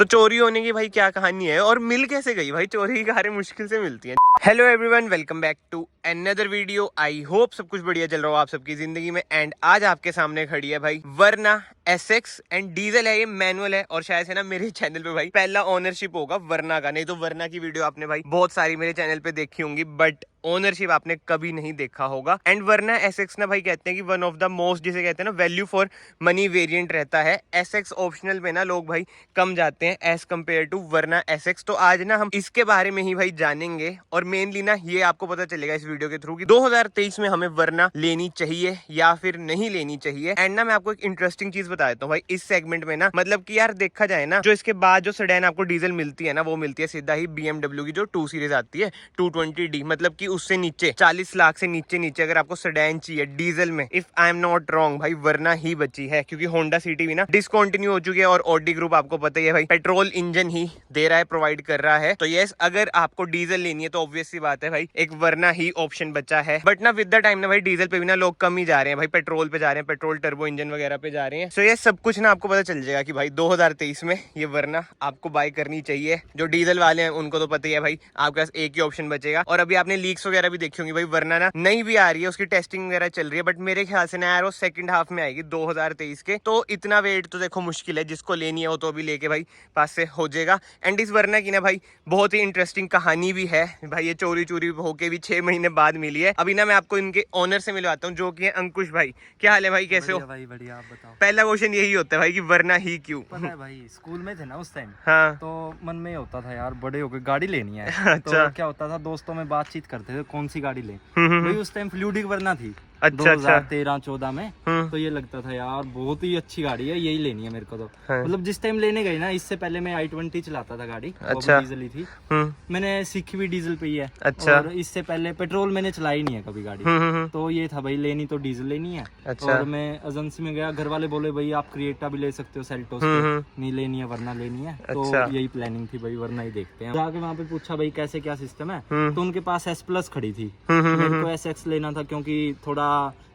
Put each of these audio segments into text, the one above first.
तो चोरी होने की भाई क्या कहानी है और मिल कैसे गई भाई? चोरी की कारें मुश्किल से मिलती हैं। Hello everyone, welcome back to another video. I hope सब कुछ बढ़िया चल रहा हो आप सबकी जिंदगी में। एंड आज आपके सामने खड़ी है भाई वरना एसएक्स एंड डीजल है, ये मैनुअल है और शायद से ना मेरे चैनल पे भाई पहला ओनरशिप होगा वरना का। नहीं तो वरना की वीडियो आपने भाई बहुत सारी मेरे चैनल पे देखी होंगी, बट ओनरशिप आपने कभी नहीं देखा होगा। एंड वरना एसएक्स ना भाई कहते हैं कि वन ऑफ द मोस्ट, जिसे कहते हैं ना वैल्यू फॉर मनी वेरिएंट रहता है। एसएक्स ऑप्शनल में ना लोग भाई कम जाते हैं एज कम्पेयर टू वरना एसएक्स। तो आज ना हम इसके बारे में ही भाई जानेंगे और मेनली ना ये आपको पता चलेगा इस वीडियो के थ्रू कि 2023 में हमें वरना लेनी चाहिए या फिर नहीं लेनी चाहिए। एंड ना मैं आपको एक इंटरेस्टिंग चीज बता देता हूँ भाई इस सेगमेंट में ना, मतलब कि यार देखा जाए ना, जो इसके बाद जो सेडान आपको डीजल मिलती है ना, वो मिलती है सीधा ही BMW की जो 2 सीरीज आती है 220D, मतलब कि उससे नीचे 40 लाख से नीचे नीचे अगर आपको सेडान चाहिए डीजल में, if I am not wrong भाई वरना ही बची है, क्योंकि होंडा सिटी भी ना डिसकंटिन्यू हो चुकी है और ऑडी ग्रुप आपको पता ही है भाई पेट्रोल इंजन ही दे रहा है, प्रोवाइड कर रहा है। तो यस, अगर आपको डीजल लेनी है तो ऑब्वियस सी बात है भाई एक वरना ही ऑप्शन बचा है। बट ना विद द टाइम ना भाई डीजल पे भी ना लोग कम ही जा रहे हैं भाई, पेट्रोल पे जा रहे हैं, पेट्रोल टर्बो इंजन वगैरह पे जा रहे हैं। सो ये सब कुछ ना आपको पता चल जाएगा कि भाई 2023 में ये वरना आपको बाय करनी चाहिए। जो डीजल वाले हैं उनको तो पता ही है भाई आपके पास एक ही ऑप्शन बचेगा। और अभी आपने लीक्स वगैरह भी देखी होंगी भाई, वरना ना नहीं भी आ रही है, उसकी टेस्टिंग वगैरह चल रही है, बट मेरे ख्याल से ना यार वो सेकंड हाफ में आएगी 2023 के। तो इतना वेट तो देखो मुश्किल है, जिसको लेनी है वो तो अभी लेके भाई पास से हो जाएगा। एंड इस वरना की ना भाई बहुत ही इंटरेस्टिंग कहानी भी है भाई, ये चोरी चोरी होके भी 6 महीने बाद मिली है। अभी ना मैं आपको इनके ओनर से मिलवाता हूँ जो कि है अंकुश भाई। क्या हाल है भाई, कैसे हो? भाई बढ़िया, आप बताओ। पहला क्वेश्चन यही होता है भाई कि वरना ही क्यों? पता है भाई, स्कूल में थे ना उस टाइम, हाँ तो मन में होता था यार बड़े होकर गाड़ी लेनी है। अच्छा। तो क्या होता था, दोस्तों में बातचीत करते थे कौन सी गाड़ी लें। हम्म। भाई उस टाइम फ्लूडिक वरना थी। अच्छा, 2013-14 में। हम्म। तो ये लगता था यार बहुत ही अच्छी गाड़ी है, यही लेनी है मेरे को। तो हाँ। मतलब जिस टाइम लेने गई ना, इससे पहले मैं i20 चलाता था गाड़ी, वो भी अच्छा। डीजल ही थी। हम्म। मैंने सीखी भी डीजल पे ही है। अच्छा। और इससे पहले पेट्रोल मैंने चलाई नहीं है कभी गाड़ी। तो ये था भाई लेनी तो डीजल लेनी है। अच्छा। और मैं एजेंसी में गया, घर वाले बोले भाई आप क्रिएटा भी ले सकते हो, सेल्टोस पे नहीं लेनी है वरना लेनी है। तो अच्छा। यही प्लानिंग थी भाई, वरना ही देखते हैं। जाके वहाँ पे पूछा भाई कैसे क्या सिस्टम है, तो उनके पास S+ खड़ी थी। मेरे को SX लेना था क्योंकि थोड़ा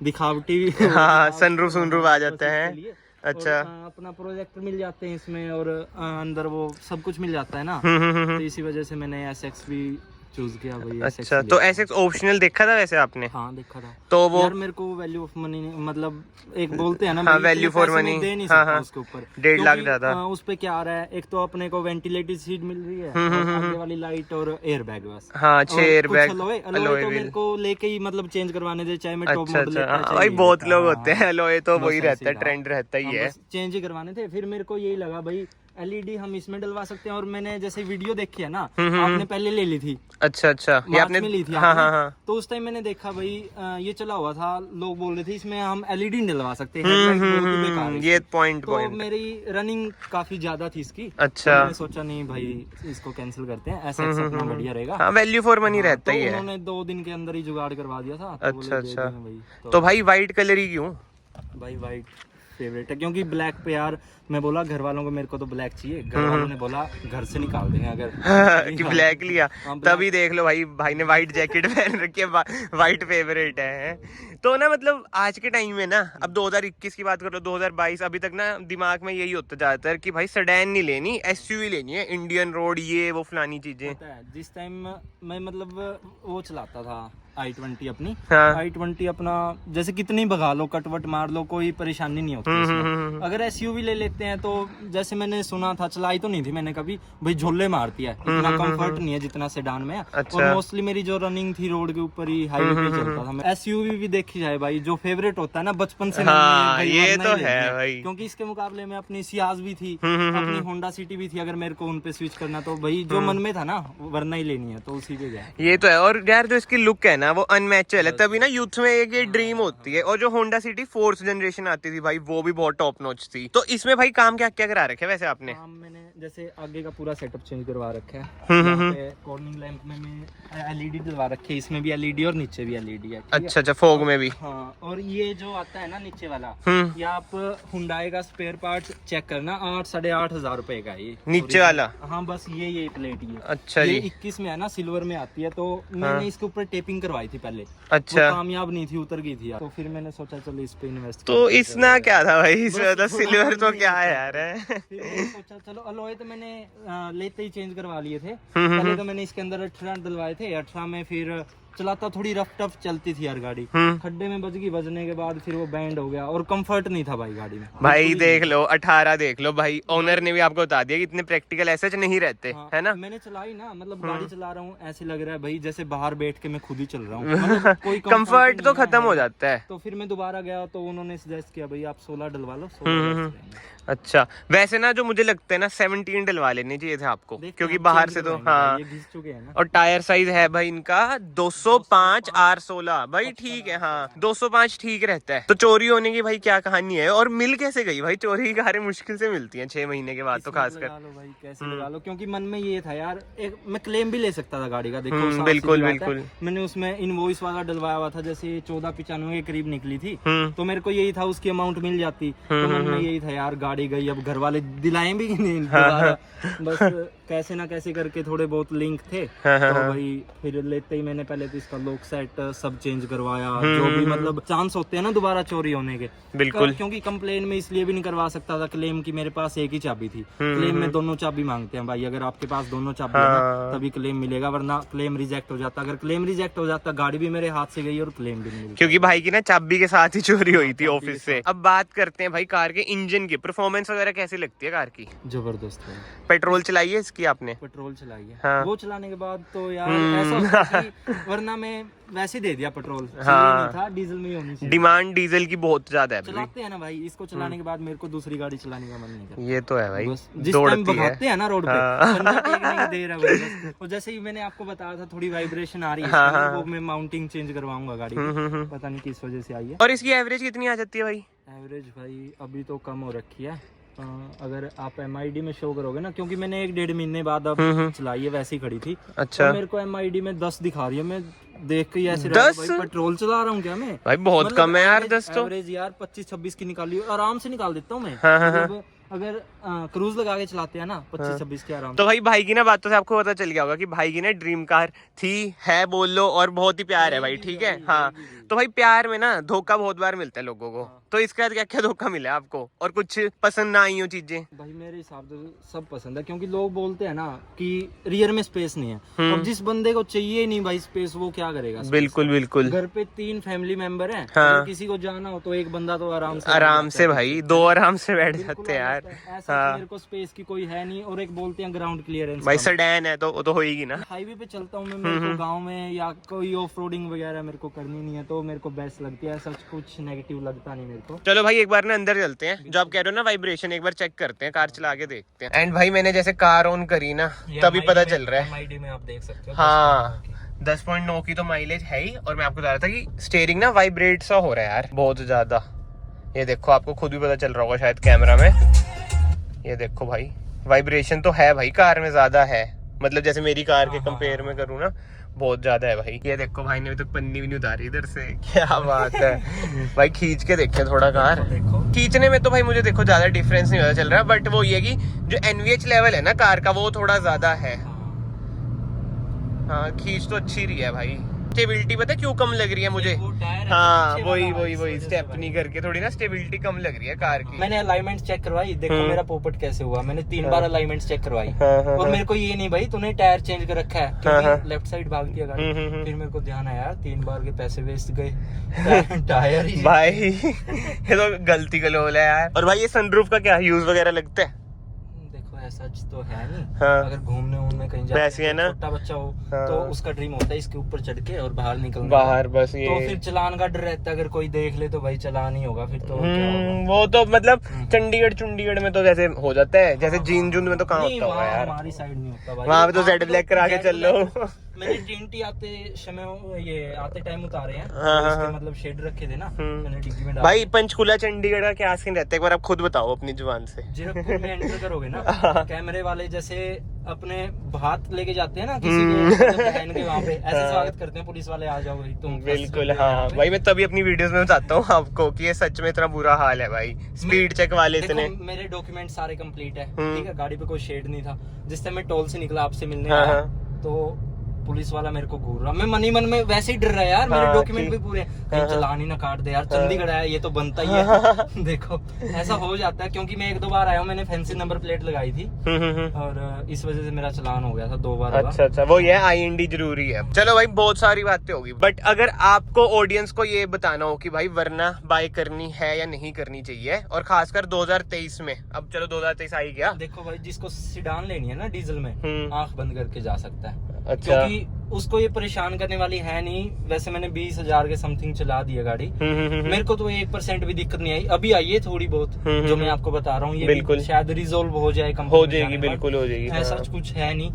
दिखावटी हाँ, सनरूफ आ जाता है। अच्छा। अपना प्रोजेक्टर मिल जाते हैं इसमें और अंदर वो सब कुछ मिल जाता है ना। तो इसी वजह से मैंने SX भी चूज किया भाई। अच्छा, तो एसएक्स ऑप्शनल देखा था वैसे आपने? हाँ देखा था। तो वो यार मेरे को वैल्यू ऑफ मनी, मतलब एक बोलते हैं ना, हाँ, वैल्यू फॉर मनी दे नहीं हाँ, सकता हाँ, उसके ऊपर 1.5 लाख क्योंकि, ज्यादा। उस पे क्या आ रहा है, एक तो अपने को वेंटिलेटेड सीट मिल रही है और आगे वाली लाइट और एयर बैग बस। हाँ, 6 एयर बैग अलॉय तो मेरे को लेके ही मतलब चेंज करवाने दे, चाहे मैं टॉप अच्छा मॉडल अच्छा, हाँ भाई बहुत लोग होते हैं अलॉय, तो वही बस रहता है, ऐसे ही ट्रेंड रहता ही है। चेंज ही करवाने थे। फिर मेरे को यही लगा भाई LED हम इसमें डलवा सकते हैं। और मैंने जैसे वीडियो देखी है ना, आपने पहले ले ली थी। अच्छा अच्छा, ये आपने में ली थी हाँ आपने। हाँ हाँ। तो उस टाइम मैंने देखा भाई ये चला हुआ था, लोग बोल रहे थे इसमें हम LED नहीं डलवा सकते, हेडलाइट बहुत ही बेकार है ये इसकी। पॉइंट तो मेरी रनिंग काफी ज्यादा थी इसकी। अच्छा। तो मैंने सोचा नहीं भाई इसको कैंसिल करते हैं, SX अपना बढ़िया रहेगा। हाँ, वैल्यू फॉर मनी रहता तो ही है। उन्होंने 2 दिन के अंदर ही जुगाड़ करवा दिया था। तो अच्छा बोले दे अच्छा, देंगे भाई। तो भाई व्हाइट कलर ही क्यों? भाई वाइट फेवरेट है, क्योंकि ब्लैक पे यार मैं बोला घर वालों को मेरे को तो ब्लैक चाहिए, घर वालों ने बोला घर से निकाल देंगे अगर कि ब्लैक लिया। हाँ, तभी देख लो भाई ने व्हाइट जैकेट पहन रखी है, व्हाइट फेवरेट है। तो ना मतलब आज के टाइम में ना, अब 2021 की बात कर लो, 2022 अभी तक ना दिमाग में यही होता ज्यादातर कि भाई सेडान नहीं लेनी, SUV लेनी है, इंडियन रोड ये वो फलानी चीजें। जिस टाइम मैं मतलब वो चलाता था i20 अपनी, हाँ। i20 अपना जैसे कितनी भगा लो, कटवट मार लो, कोई परेशानी नहीं होती इसमें। अगर SUV ले लेते हैं तो जैसे मैंने सुना था, चलाई तो नहीं थी मैंने कभी, भाई झोले मारती है, इतना कंफर्ट नहीं है जितना सेडान में है। अच्छा। और मोस्टली मेरी जो रनिंग थी रोड के ऊपर ही, हाईवे पे चलता था मैं। SUV भी देखी जाए भाई, जो फेवरेट होता है ना बचपन से, हाँ, भाई ये वरना तो ही है लेनी भाई। क्योंकि इसके मुकाबले में अपनी सियाज भी थी, अपनी होंडा सिटी भी थी, अगर मेरे को उन पे स्विच करना तो भाई जो मन में था ना वरना ही लेनी है, तो उसी पे गया। ये तो है। और यार जो इसकी लुक है ना वो अनमैचल है, तभी ना यूथ में एक ये ड्रीम होती है। और जो होंडा सिटी 4th जनरेशन आती थी भाई, वो भी बहुत टॉप नॉच थी। तो इसमें भाई काम क्या क्या करा रखे वैसे आपने? मैंने जैसे आगे का पूरा सेटअप चेंज करवा रखा है। यहाँ पे कॉर्निंग लैंप में LED डलवा रखे है, इसमें भी LED और नीचे भी LED है। अच्छा अच्छा, फोग में भी। हाँ, और ये जो आता है ना नीचे वाला, ये आप हुंडई का स्पेयर पार्ट चेक करना, 8-8.5 हजार रुपए का ये नीचे वाला। हाँ बस ये प्लेट ये। अच्छा ये जी। 21 में है ना, सिल्वर में आती है। तो मैंने इसके ऊपर टेपिंग करवाई थी पहले, अच्छा, वो कामयाब नहीं थी, उतर गई थी यार। तो फिर मैंने सोचा चलो इस पे इन्वेस्ट। तो इसना क्या था भाई इसमें, मतलब सिल्वर तो क्या है यार है। फिर मैंने सोचा चलो अलॉय तो मैंने लेते ही चेंज करवा लिए थे। पहले तो मैंने इसके अंदर 18 डलवाए थे, 18 में फिर चलाता थोड़ी रफ टफ चलती थी यार गाड़ी, खड्डे में बज गई, बजने के बाद फिर वो बैंड हो गया और कंफर्ट नहीं था भाई गाड़ी में। भाई देख लो 18 देख लो भाई, ओनर ने भी आपको बता दिया कि इतने प्रैक्टिकल ऐसे नहीं रहते। हाँ, है ना। मैंने चलाई ना, मतलब गाड़ी चला रहा हूँ ऐसे लग रहा है भाई जैसे बाहर बैठ के मैं खुद ही चल रहा हूँ, मतलब कोई कंफर्ट तो नहीं है। खत्म हो जाता है। तो फिर मैं दोबारा गया तो उन्होंने सजेस्ट किया भाई आप 16 डलवा लो, 16 अच्छा, वैसे ना जो मुझे लगता है ना 17 डलवा लेने चाहिए थे आपको, क्योंकि हम बाहर change से तो करवाएंगे हाँ। भाई, ये घिस चुके हैं ना। और टायर साइज है भाई इनका 205 R16 भाई, ठीक है हाँ 205 ठीक रहता है। तो चोरी होने की भाई क्या कहानी है, और मिल कैसे गई भाई? चोरी की कारें मुश्किल से मिलती हैं 6 महीने के बाद तो खासकर। लगा लो भाई, कैसे लगा लो, क्योंकि मन में ये था यार एक मैं क्लेम भी ले सकता था गाड़ी का, देखो साफ बिल्कुल सीधी बात है। बिल्कुल। मैंने उसमें इनवॉइस वाला डलवाया हुआ था, जैसे 1495 के करीब निकली थी, तो हम्म। मेरे को यही था उसकी अमाउंट मिल जाती। तो मन में यही था यार गाड़ी गई, अब घर वाले दिलाएं भी नहीं दोबारा, बस कैसे ना कैसे करके थोड़े बहुत लिंक थे। तो भाई फिर लेते ही मैंने पहले तो इसका लॉक सेट सब चेंज करवाया, जो भी मतलब चांस होते हैं ना दोबारा चोरी होने के। बिल्कुल। क्योंकि कंप्लेन में इसलिए भी नहीं करवा सकता था क्लेम की, मेरे पास एक ही चाबी थी। क्लेम में दोनों चाबी मांगते हैं भाई, अगर आपके पास दोनों चाबी है ना तभी क्लेम मिलेगा, वरना क्लेम रिजेक्ट हो जाता। अगर क्लेम रिजेक्ट हो जाता गाड़ी भी मेरे हाथ से गई और क्लेम भी नहीं मिलता। क्योंकि भाई की ना चाबी के साथ ही चोरी हुई थी ऑफिस से। अब बात करते हैं भाई कार के इंजन की परफॉर्मेंस वगैरह कैसी लगती है कार की? जबरदस्त है। पेट्रोल चलाई है इसकी आपने? पेट्रोल चलाई है। हाँ। वो चलाने के बाद तो यार ऐसा होता कि वरना मैं वैसे ही दे दिया पेट्रोल, चाहिए नहीं था, डीजल में ही होनी चाहिए। डिमांड डीजल की बहुत ज्यादा है भाई। चलाते हैं ना भाई, इसको चलाने के बाद मेरे को दूसरी गाड़ी चलाने का मन नहीं करता। ये तो है भाई, बस जिस टाइम दौड़ती है। भगाते हैं ना रोड पे, बंदा टेक नहीं दे रहा भाई बस। और जैसे ही मैंने आपको बताया था थोड़ी वाइब्रेशन आ रही है इसके अंदर, वो मैं माउंटिंग चेंज करवाऊंगा गाड़ी की, पता नहीं किस वजह से आई है। और इसकी एवरेज कितनी आ जाती है भाई? एवरेज भाई अभी तो कम हो रखी है, अगर आप MID में शो करोगे ना, क्योंकि मैंने 1-1.5 महीने बाद अब चलाई है, वैसे ही खड़ी थी। अच्छा। तो मेरे को MID में 10 दिखा रही है, मैं देख के ऐसे 10? भाई पेट्रोल चला रहा हूँ क्या मैं? भाई बहुत मतलब कम है यार 10 तो। एवरेज यार 25-26 की निकाली आराम से निकाल देता हूँ मैं। हाँ, मतलब अगर क्रूज लगा के चलाते हैं ना 25-26 के आराम तो भाई भाई की ना बातों से आपको पता चल गया होगा कि भाई की ना ड्रीम कार थी, है बोल लो, और बहुत ही प्यार है भाई, ठीक है हाँ। तो भाई प्यार में ना धोखा बहुत बार मिलता है लोगों को, तो इसका क्या क्या धोखा मिला है आपको, और कुछ पसंद ना आई हो चीजें? भाई मेरे हिसाब से सब पसंद है, क्योंकि लोग बोलते हैं ना कि रियर में स्पेस नहीं है, और जिस बंदे को चाहिए नहीं भाई स्पेस, वो क्या करेगा? बिल्कुल बिल्कुल। घर पे 3 फैमिली मेंबर हैं, हाँ। अगर किसी को जाना हो तो एक बंदा तो आराम से भाई 2 आराम से बैठ जाते हैं यार। ऐसा मेरे को स्पेस की कोई है नहीं, और एक बोलते हैं ग्राउंड क्लियरेंस भाई सेडान है तो वो तो होएगी ना। हाईवे पे चलता हूँ मैं, मेरे को गांव में या कोई ऑफ रोडिंग वगैरह मेरे को करनी नहीं है, तो मेरे को बेस्ट लगती है, ऐसा कुछ नेगेटिव लगता नहीं मेरे को। चलो भाई एक बार ना अंदर चलते हैं, जो आप कह रहे हो ना वाइब्रेशन, एक बार चेक करते हैं, कार चला के देखते हैं। एंड भाई मैंने जैसे कार ऑन करी ना तभी पता चल रहा है। MID में आप देख सकते हो हाँ 10.9 की तो माइलेज है ही, और मैं आपको बता रहा था कि स्टीयरिंग ना वाइब्रेट सा हो रहा है यार बहुत ज्यादा। ये देखो आपको खुद भी पता चल रहा होगा शायद कैमरा में, ये देखो भाई वाइब्रेशन तो है भाई कार में, ज्यादा है, मतलब जैसे मेरी कार के कंपेयर में करूँ ना बहुत ज्यादा है भाई। ये देखो भाई ने अभी तक पन्नी भी नहीं उतारी इधर से, क्या बात है भाई। खींच के देखे थोड़ा कार, खींचने में तो भाई मुझे देखो ज्यादा डिफरेंस नहीं पता चल रहा, बट वो ये कि जो NVH लेवल है ना कार का वो थोड़ा ज्यादा है। हाँ खींच तो अच्छी रही है भाई। स्टेबिलिटी पता है क्यों कम लग रही है मुझे? हाँ वही स्टेपनी करके थोड़ी ना स्टेबिलिटी कम लग रही है कार की। मैंने अलाइनमेंट चेक करवाई, देखो मेरा पोपट कैसे हुआ, मैंने 3 बार अलाइनमेंट चेक करवाई, और मेरे को ये नहीं भाई तूने टायर चेंज कर रखा है, क्योंकि लेफ्ट साइड भागती है गाड़ी। फिर मेरे को ध्यान आया यार 3 बार के पैसे वेस्ट गए टायर ही भाई ये तो गलती गलोल है यार। और भाई ये सनरूफ का क्या यूज वगैरह लगता है? ऐसा तो है नहीं। हाँ। अगर घूमने उनमें कहीं जाते हैं, छोटा बच्चा हो तो उसका ड्रीम होता है इसके ऊपर चढ़ के और बाहर निकलना, बाहर बस ये। तो फिर चलान का डर रहता है, अगर कोई देख ले तो भाई चलान ही होगा फिर तो क्या होगा? वो तो मतलब चंडीगढ़ में तो जैसे हो जाता है, जैसे जीन जून में तो कहाँ होता होगा यार, हमारी साइड नहीं होता भाई, वहाँ पे तो जेड ब्लैक करा के चल लो। मैंने टीएनटी आते समय ये आते टाइम उतारे हैं, हाँ, मतलब शेड रखे थे ना, मैंने डिग्गी में डाल। भाई पंचकुला चंडीगढ़ का क्या सीन रहता है, एक बार आप खुद बताओ अपनी जुबान से। जीरकपुर में एंटर करोगे ना, कैमरे वाले जैसे अपने हाथ लेके जाते हैं ना किसी को बहन के, वहाँ पे ऐसे स्वागत करते हैं पुलिस वाले, आ जाओ भाई तुम। बिल्कुल हाँ भाई, मैं तभी अपनी वीडियोस में बताता हूँ आपको कि ये सच में इतना बुरा हाल है भाई, स्पीड चेक वाले इतने। मेरे डॉक्यूमेंट सारे कंप्लीट है, ठीक है, गाड़ी पे कोई शेड नहीं था। जिस टाइम मैं टोल से निकला आपसे मिलने आया, तो पुलिस वाला मेरे को घूर रहा, मैं मन ही मन में वैसे ही डर रहा है यार, मेरे हाँ, डॉक्यूमेंट भी पूरे, कहीं चालान ही ना काट दे यार, चंडीगढ़ आया ये तो बनता ही है। देखो ऐसा हो जाता है, क्योंकि मैं 1-2 बार आया हूँ, मैंने फैंसी नंबर प्लेट लगाई थी और इस वजह से मेरा चालान हो गया था 2 बार। अच्छा, वो ये IND जरूरी है। चलो भाई बहुत सारी बातें होगी, बट अगर आपको ऑडियंस को ये बताना हो कि भाई वरना बाय करनी है या नहीं करनी चाहिए, और खासकर 2023 में, अब चलो 2023 आ ही गया। देखो भाई, जिसको सीडान लेनी है ना डीजल में, आंख बंद करके जा सकता है। अच्छा। क्योंकि उसको ये परेशान करने वाली है नहीं। वैसे मैंने 20,000 के समथिंग चला दी है गाड़ी, मेरे को तो 1% भी दिक्कत नहीं आई। अभी आई है थोड़ी बहुत, जो मैं आपको बता रहा हूँ, ये बिल्कुल शायद रिजोल्व हो जाए, हो जाएगी, बिल्कुल हो जाएगी। ऐसा कुछ है नहीं,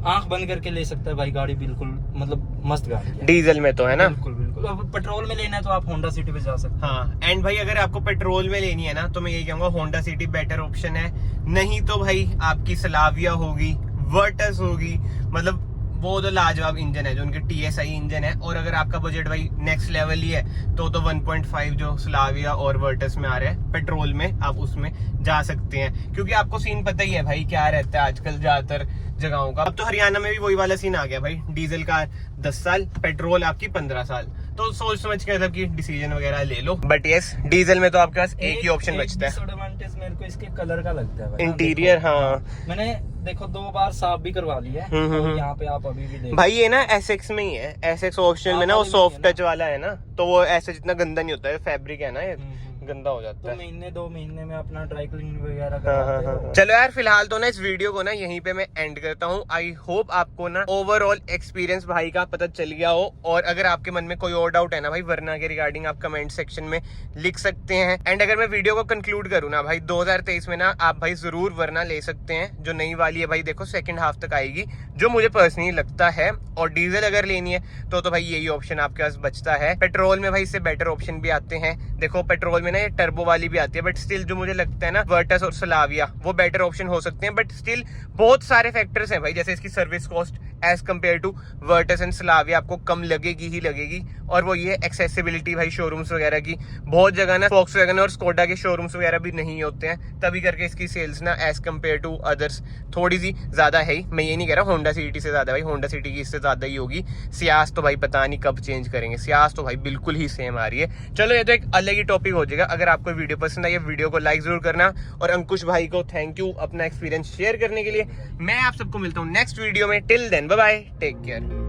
आंख बंद करके ले सकता है भाई गाड़ी, बिल्कुल मतलब मस्त गाड़ी है। डीजल में तो है ना, बिल्कुल बिल्कुल। अब पेट्रोल में लेना है तो आप होंडा सिटी पे जा सकते हैं। हाँ। एंड भाई अगर आपको पेट्रोल में लेनी है ना, तो मैं यही कहूंगा होंडा सिटी बेटर ऑप्शन है। नहीं तो भाई आपकी स्लाविया होगी, वर्टस होगी, मतलब वो तो लाजवाब इंजन है, जो उनके TSI इंजन है। और अगर आपका बजट भाई नेक्स्ट लेवल ही है तो 1.5 जो स्लाविया और वर्टस में आ रहे हैं पेट्रोल में, आप उसमें जा सकते हैं। क्योंकि आपको सीन पता ही है भाई क्या रहता है आजकल ज्यादातर जगहों का। अब तो हरियाणा में भी वही वाला सीन आ गया भाई, डीजल का 10 साल, पेट्रोल आपकी 15 साल। तो सोच समझ के मतलब कि डिसीजन वगैरह ले लो। बट यस, डीजल में तो आपके पास एक ही ऑप्शन बचता है। डिसएडवांटेज मेरे को इसके कलर का लगता है भाई, इंटीरियर। हाँ, मैंने देखो 2 बार साफ भी करवा लिया है, और यहाँ पे आप अभी भी देखो भाई ये ना SX में ही है, SX ऑप्शन में ना वो सॉफ्ट टच वाला है ना, तो वो ऐसे जितना गंदा नहीं होता है, फैब्रिक है ना ये, गंदा हो जाता तो है। 1-2 महीने में अपना ड्राई क्लीनिंग वगैरह हाँ, करवाते हो। चलो यार फिलहाल तो ना इस वीडियो को ना यहीं पे मैं एंड करता हूँ। आई होप आपको ना ओवरऑल एक्सपीरियंस भाई का पता चल गया हो। और अगर आपके मन में कोई और डाउट है ना भाई वरना के रिगार्डिंग, आप कमेंट सेक्शन में लिख सकते हैं। एंड अगर मैं वीडियो को कंक्लूड करूँ ना भाई, 2023 में ना आप भाई जरूर वरना ले सकते हैं। जो नई वाली है भाई देखो सेकंड हाफ तक आएगी, जो मुझे पर्सनली लगता है। और डीजल अगर लेनी है तो भाई यही ऑप्शन आपके पास बचता है। पेट्रोल में भाई इससे बेटर ऑप्शन भी आते हैं। देखो पेट्रोल में ना ये टर्बो वाली भी आती है, बट स्टिल जो मुझे लगता है ना वर्टस और स्लाविया वो बेटर ऑप्शन हो सकते हैं। बट स्टिल बहुत सारे फैक्टर्स हैं भाई, जैसे इसकी service cost as compared to Virtus and Slavia आपको कम लगेगी ही लगेगी। और वो ये एक्सेसिबिलिटी भाई शोरूम्स वगैरह की, बहुत जगह ना वॉक्सवैगन और स्कोडा के शोरूम्स वगैरह भी नहीं होते हैं, तभी करके इसकी सेल्स ना एज कम्पेयर टू अदर्स थोड़ी सी ज्यादा है ही। मैं ये नहीं कह रहा होंडा सिटी से ज्यादा, भाई होंडा सिटी की इससे ज्यादा ही होगी। सियास तो भाई पता नहीं कब चेंज करेंगे, सियास तो भाई बिल्कुल ही सेम आ रही है। चलो ये तो एक अलग ही टॉपिक हो जाएगा। अगर आपको वीडियो पसंद आई, वीडियो को लाइक जरूर करना। और अंकुश भाई को थैंक यू अपना एक्सपीरियंस शेयर करने के लिए। मैं आप सबको मिलता हूँ नेक्स्ट वीडियो में। Till then bye bye, take care.